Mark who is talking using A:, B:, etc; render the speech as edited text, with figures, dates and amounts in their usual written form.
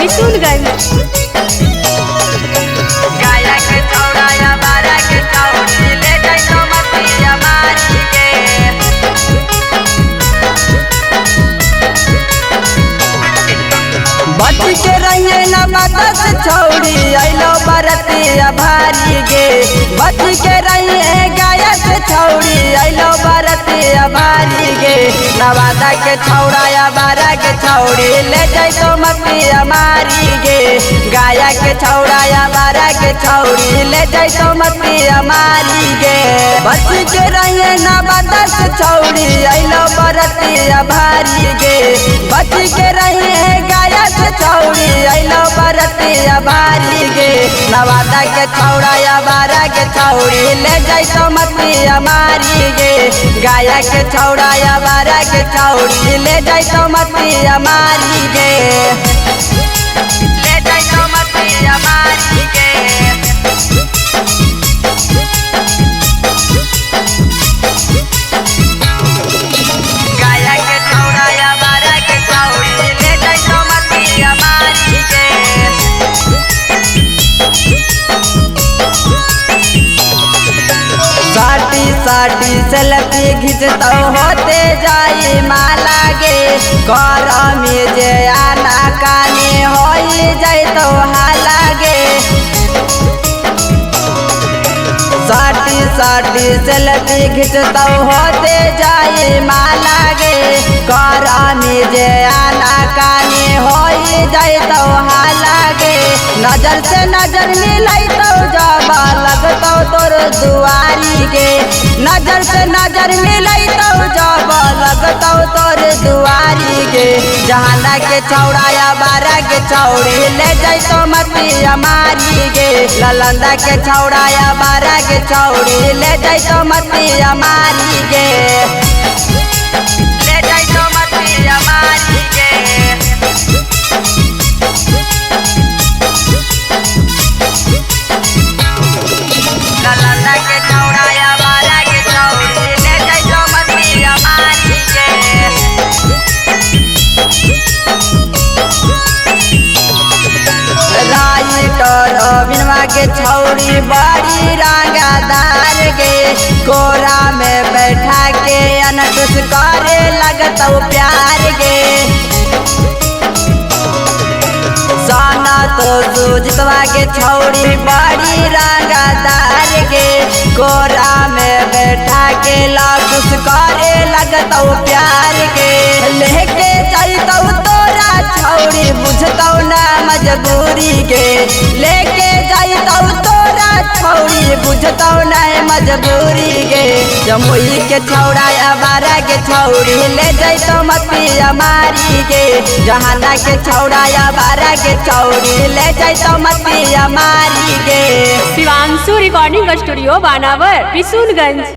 A: किशुनगंज।
B: गाया के चौड़ाया बारा के चौड़ी ले जाई तो मतिया मारी के बच के रहिए न बदस छौड़ी आइलो बरतिया भारी गे बच के रहिए गाया के छौड़ी आइलो बरतिया भारी गे नवादा के छौड़ाया बारा के छौड़ी ले जाई तो मतिया मारी गे गाया के छौड़ाया बारा के छौड़ी ले जाई तो मतिया मारी गे बच के रहिए न बदस छौड़ी आइलो बरतिया भारी गे बच के रहिए गाया के छौड़ी आइलो बरतिया भारी गे नवादा के छौड़ाया बारा के छौड़ी ले जाई तो मतिया मारी गे गाया के छौड़ाया बारा के छौड़ी ले जाई तो मतिया मारी गे ले जाई तो मतिया मारी गे गाया के छौड़ाया बारा के छौड़ी ले जाई तो मतिया मारी गे साटी साटी सेल्फी खिंचतो होते जाई माला गे कर में जे आना काने होई जाई तो हाला गे साटी साटी सेल्फी खिंचतो होते जाई माला गे कर में जे आना काने होई जाई तो हाला गे नजर से नजर मिलाई तो जाबा लगतो तोर दुआरी गे नजर से नजर मिलाई तो जाबा लगतो तोर दुआरी गे जहाना के छौड़ाया बारा के छौड़ी ले जाई तो मतिया मारी गे ललंदा के छौड़ाया बारा के छौड़ी ले जाई तो मतिया मारी गे ले जाई तो मतिया मारी गे ललंदा के छौड़ाया बारा के छौड़ी ले जाई तो मतिया मारी गे राइटर बिनवा के छौड़ी बड़ी रंगदार गे कोरा में बैठा के अनकुश करे लगतो प्यार गे साना तो सुजितवा के छौड़ी बड़ी रंगदार गे कोरा में बैठा के लकुश करे लगतो प्यार गे लेके जाइतो तोरा छौड़ी बुझतो ना मजबूरी गे लेके जाइतो तोरा छौड़ी बुझतो ना मजबूरी गे जमुई के छौड़ाया बारा के छौड़ी ले जाइतो मतिया मारी गे जहाना के छौड़ाया बारा के छौड़ी ले जाइतो मतिया मारी गे।
A: शिवांशु रिकॉर्डिंग स्टूडियो बानावर किशुनगंज।